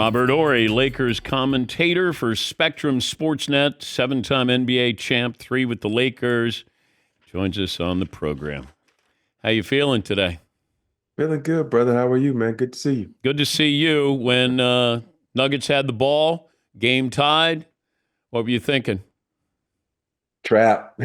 Robert Horry, Lakers commentator for Spectrum Sportsnet, 7-time NBA champ, 3 with the Lakers, joins us on the program. How you feeling today? Feeling good, brother. How are you, man? Good to see you. Good to see you. When Nuggets had the ball, game tied, what were you thinking? Trap.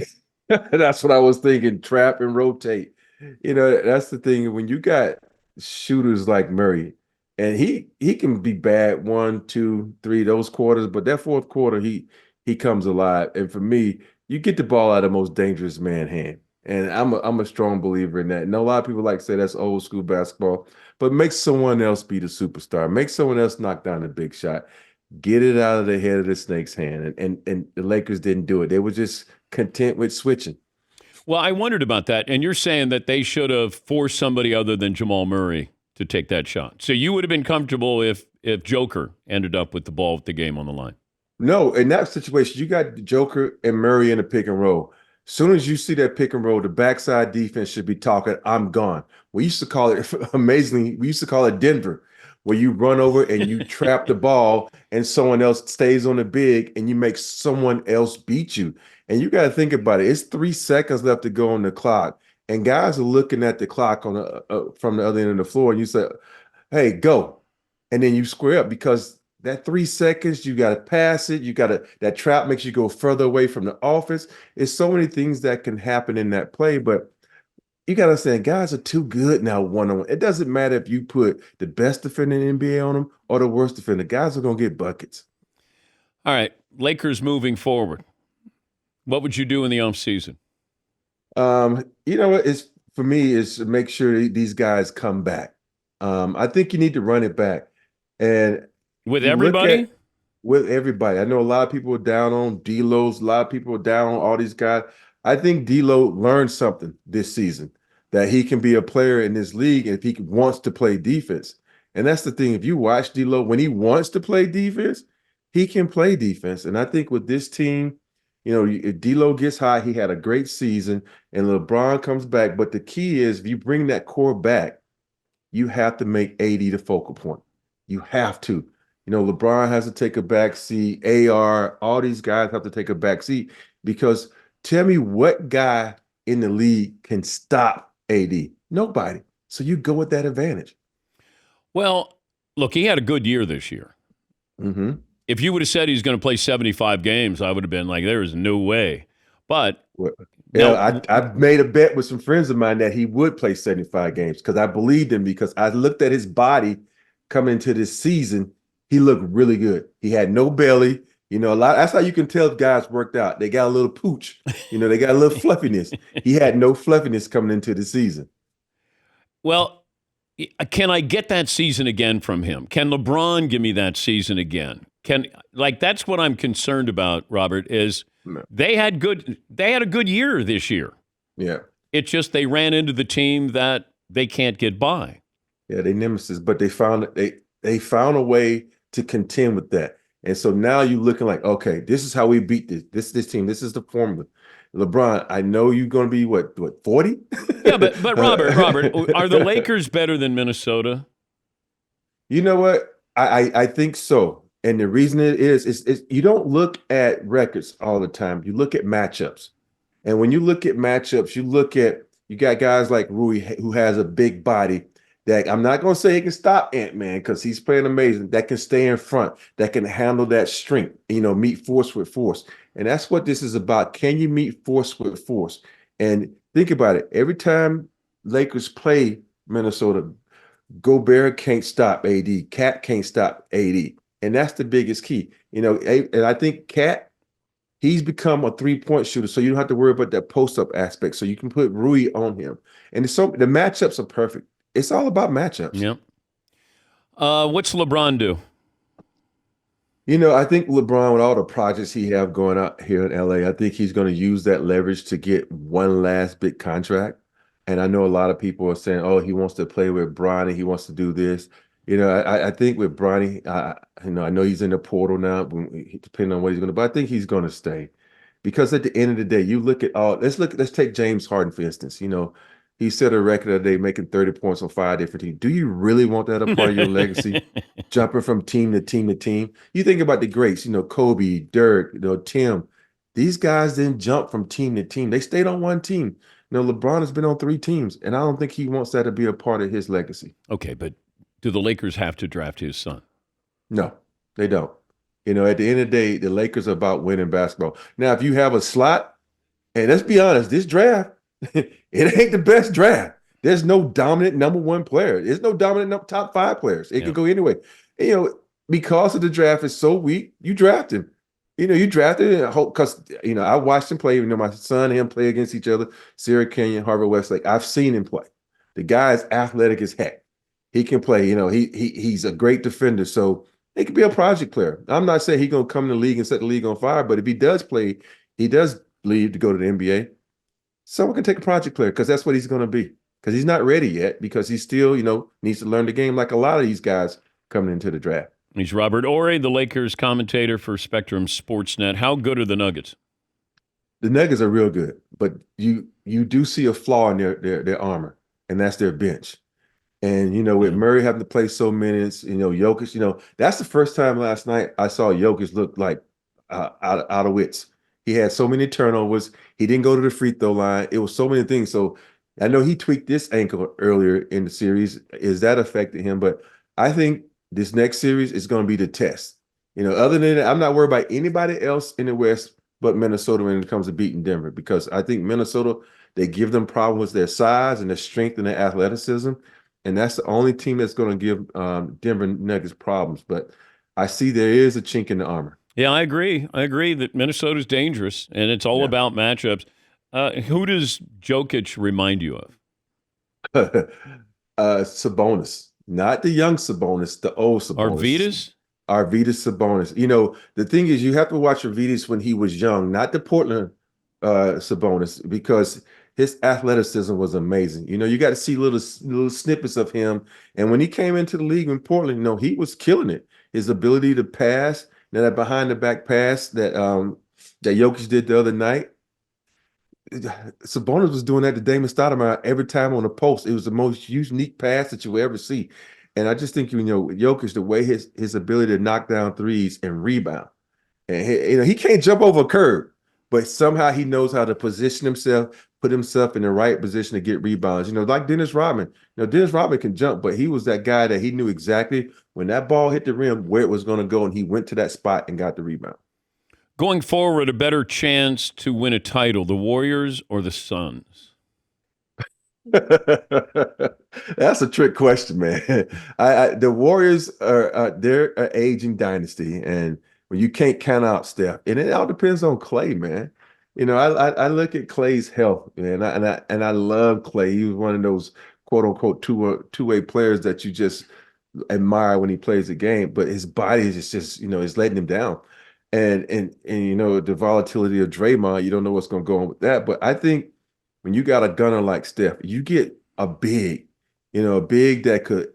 That's what I was thinking. Trap and rotate. That's the thing. When you got shooters like Murray, and he can be bad 1, 2, 3 those quarters, but that fourth quarter he comes alive. And for me, you get the ball out of the most dangerous man hand. And I'm a strong believer in that. And a lot of people like to say that's old school basketball, but make someone else be the superstar. Make someone else knock down the big shot. Get it out of the head of the snake's hand. And the Lakers didn't do it. They were just content with switching. Well, I wondered about that, and you're saying that they should have forced somebody other than Jamal Murray to take that shot. So you would have been comfortable if Joker ended up with the ball with the game on the line. No, in that situation, you got Joker and Murray in a pick and roll. Soon as you see that pick and roll, the backside defense should be talking, I'm gone. We used to call it, amazingly, we used to call it Denver, where you run over and you trap the ball and someone else stays on the big and you make someone else beat you. And you got to think about it. It's 3 seconds left to go on the clock. And guys are looking at the clock on from the other end of the floor, and you say, hey, go. And then you square up because that 3 seconds, you got to pass it. That trap makes you go further away from the offense. It's so many things that can happen in that play, but you got to understand, guys are too good now one-on-one. It doesn't matter if you put the best defender in the NBA on them or the worst defender. Guys are going to get buckets. All right, Lakers moving forward. What would you do in the offseason? You know what? It's for me is to make sure these guys come back. I think you need to run it back. And With you look everybody? with everybody. I know a lot of people are down on D'Lo's, a lot of people are down on all these guys. I think D'Lo learned something this season that he can be a player in this league if he wants to play defense. And that's the thing. If you watch D'Lo, when he wants to play defense, he can play defense. And I think with this team, if D'Lo gets hot, he had a great season, and LeBron comes back. But the key is, if you bring that core back, you have to make AD the focal point. You have to. LeBron has to take a back seat. AR, all these guys have to take a back seat because tell me what guy in the league can stop AD? Nobody. So you go with that advantage. Well, look, he had a good year this year. Mm-hmm. If you would have said he's going to play 75 games, I would have been like, there is no way. But Well, now, I've made a bet with some friends of mine that he would play 75 games because I believed him because I looked at his body coming into this season. He looked really good. He had no belly. That's how you can tell if guys worked out. They got a little pooch. They got a little fluffiness. He had no fluffiness coming into the season. well, can I get that season again from him? Can LeBron give me that season again? That's what I'm concerned about, Robert, is No. they had a good year this year. Yeah. It's just they ran into the team that they can't get by. Yeah, they nemesis, but they found a way to contend with that. And so now you're looking like, okay, this is how we beat this team. This is the formula. LeBron, I know you're going to be what 40? Yeah, but Robert, are the Lakers better than Minnesota? You know what? I think so. And the reason it is you don't look at records all the time. You look at matchups. And when you look at matchups, you got guys like Rui who has a big body that I'm not going to say he can stop Ant-Man because he's playing amazing, that can stay in front, that can handle that strength, meet force with force. And that's what this is about. Can you meet force with force? And think about it. Every time Lakers play Minnesota, Gobert can't stop AD. Cat can't stop AD. And that's the biggest key. And I think Cat, he's become a three-point shooter, so you don't have to worry about that post-up aspect. So you can put Rui on him. And the matchups are perfect. It's all about matchups. Yep. What's LeBron do? I think LeBron, with all the projects he have going out here in LA, I think he's going to use that leverage to get one last big contract. And I know a lot of people are saying, oh, he wants to play with Bronny. He wants to do this. I think with Bronny, I know he's in the portal now, depending on what he's going to, but I think he's going to stay. Because at the end of the day, you look at let's take James Harden, for instance. He set a record the other day making 30 points on 5 different teams. Do you really want that a part of your legacy? Jumping from team to team to team. You think about the greats, Kobe, Dirk, Tim. These guys didn't jump from team to team. They stayed on one team. LeBron has been on 3 teams, and I don't think he wants that to be a part of his legacy. Okay, but do the Lakers have to draft his son? No, they don't. At the end of the day, the Lakers are about winning basketball. Now, if you have a slot, and let's be honest, this draft, it ain't the best draft. There's no dominant number one player. There's no dominant top 5 players. It can go anyway. Because of the draft is so weak, you draft him. You drafted him because, I watched him play. My son and him play against each other, Sierra Canyon, Harvard Westlake. I've seen him play. The guy is athletic as heck. He can play. He's a great defender. So he could be a project player. I'm not saying he's going to come in the league and set the league on fire, but if he does play, he does leave to go to the NBA. Someone can take a project player because that's what he's going to be. Because he's not ready yet because he still, needs to learn the game like a lot of these guys coming into the draft. He's Robert Horry, the Lakers commentator for Spectrum Sportsnet. How good are the Nuggets? The Nuggets are real good, but you do see a flaw in their armor, and that's their bench. And, with Murray having to play so minutes, Jokic, that's the first time last night I saw Jokic look like out of wits. He had so many turnovers. He didn't go to the free throw line. It was so many things. So I know he tweaked this ankle earlier in the series. Is that affecting him? But I think this next series is going to be the test. Other than that, I'm not worried about anybody else in the West but Minnesota when it comes to beating Denver, because I think Minnesota, they give them problems with their size and their strength and their athleticism. And that's the only team that's going to give Denver Nuggets problems. But I see there is a chink in the armor. Yeah, I agree. I agree that Minnesota's dangerous, and it's all about matchups. Who does Jokic remind you of? Sabonis. Not the young Sabonis, the old Sabonis. Arvydas Sabonis. The thing is, you have to watch Arvydas when he was young, not the Portland Sabonis, because his athleticism was amazing. You got to see little snippets of him. And when he came into the league in Portland, he was killing it. His ability to pass, that behind the back pass that Jokic did the other night. Sabonis was doing that to Damon Stoudemire every time on the post. It was the most unique pass that you will ever see. And I just think, Jokic, the way his ability to knock down threes and rebound. And he can't jump over a curb, but somehow he knows how to position himself, put himself in the right position to get rebounds. Like Dennis Rodman. Dennis Rodman can jump, but he was that guy that he knew exactly when that ball hit the rim where it was going to go, and he went to that spot and got the rebound. Going forward, a better chance to win a title, the Warriors or the Suns? That's a trick question, man. The Warriors they're an aging dynasty, and when you can't count out Steph, and it all depends on Clay, man. I look at Clay's health, man, and I love Clay. He was one of those quote unquote two-way players that you just admire when he plays the game, but his body is just is letting him down. And the volatility of Draymond, you don't know what's going to go on with that. But I think when you got a gunner like Steph, you get a big that could,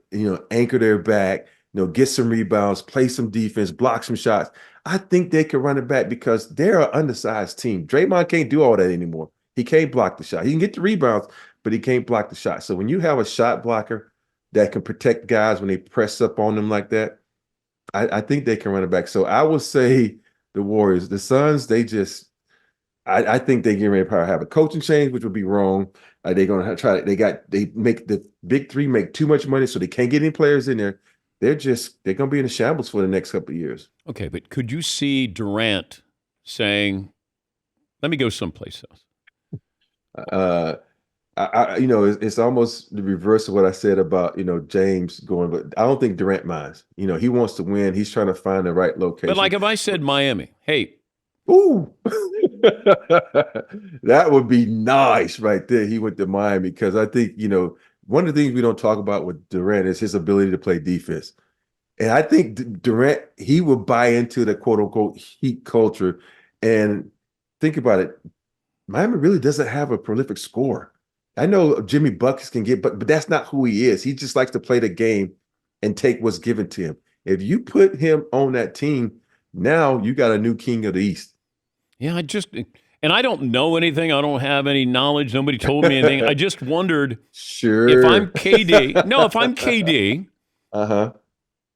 anchor their back, get some rebounds, play some defense, block some shots. I think they can run it back because they're an undersized team. Draymond can't do all that anymore. He can't block the shot. He can get the rebounds, but he can't block the shot. So when you have a shot blocker that can protect guys when they press up on them like that, I think they can run it back. So I would say the Warriors. The Suns, I think they get ready to have a coaching change, which would be wrong. They're going to they make the big three make too much money, so they can't get any players in there. They're going to be in a shambles for the next couple of years. Okay, but could you see Durant saying, let me go someplace else? It's almost the reverse of what I said about, James going, but I don't think Durant minds. He wants to win. He's trying to find the right location. But like if I said Miami, hey. Ooh, that would be nice right there. He went to Miami because I think, one of the things we don't talk about with Durant is his ability to play defense. And I think Durant, he would buy into the quote unquote Heat culture. And think about it. Miami really doesn't have a prolific scorer. I know Jimmy Buckets can get, but that's not who he is. He just likes to play the game and take what's given to him. If you put him on that team, now you got a new king of the East. Yeah, And I don't know anything. I don't have any knowledge. Nobody told me anything. I just wondered if I'm Sure. KD. No, if I'm KD, Uh-huh.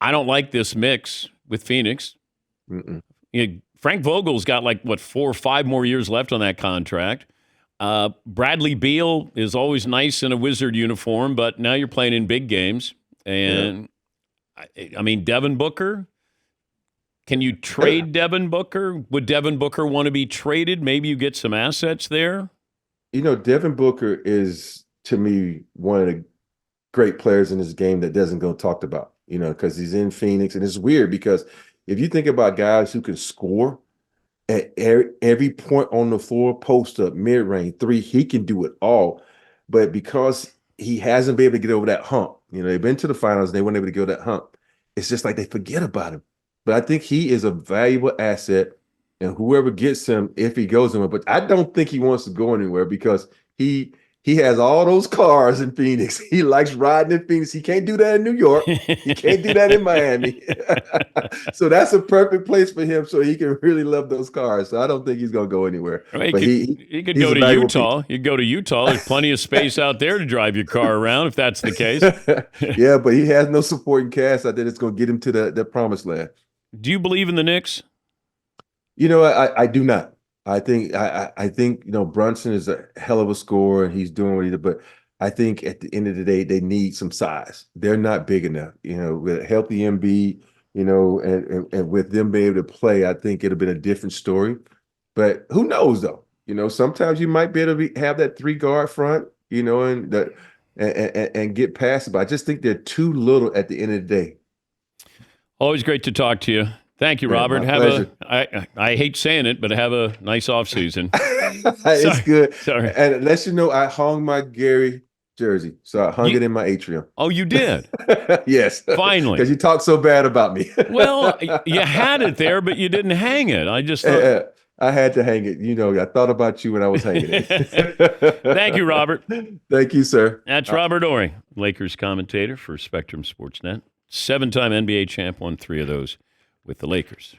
I don't like this mix with Phoenix. Mm-mm. Frank Vogel's got 4 or 5 more years left on that contract. Bradley Beal is always nice in a Wizard uniform, but now you're playing in big games. And I mean, Devin Booker. Can you trade Devin Booker? Would Devin Booker want to be traded? Maybe you get some assets there. Devin Booker is, to me, one of the great players in this game that doesn't go talked about, because he's in Phoenix. And it's weird because if you think about guys who can score at every point on the floor, post up, mid-range, three, he can do it all. But because he hasn't been able to get over that hump, they've been to the finals, and they weren't able to get over that hump. It's just like they forget about him. But I think he is a valuable asset, and whoever gets him, if he goes anywhere, but I don't think he wants to go anywhere because he has all those cars in Phoenix. He likes riding in Phoenix. He can't do that in New York. He can't do that in Miami. So that's a perfect place for him, so he can really love those cars. So I don't think he's going to go anywhere. Well, but he could go to Utah. You go to Utah. There's plenty of space out there to drive your car around if that's the case. Yeah, but he has no supporting cast out there that's going to get him to the promised land. Do you believe in the Knicks? I do not. I think Brunson is a hell of a scorer and he's doing what he did, but I think at the end of the day they need some size. They're not big enough. With a healthy Embiid, and with them being able to play, I think it'd have been a different story. But who knows though? Sometimes you might be able to have that 3-guard front, and get past it. But I just think they're too little at the end of the day. Always great to talk to you. Thank you, Robert. I hate saying it, but have a nice off season. It's good. Sorry. And let you know, I hung my Gary jersey, so I hung it in my atrium. Oh, you did? Yes. Finally. Because you talk so bad about me. Well, you had it there, but you didn't hang it. I just thought... I had to hang it. I thought about you when I was hanging it. Thank you, Robert. Thank you, sir. That's Robert Horry, Lakers commentator for Spectrum Sportsnet. 7-time NBA champ, won 3 of those with the Lakers.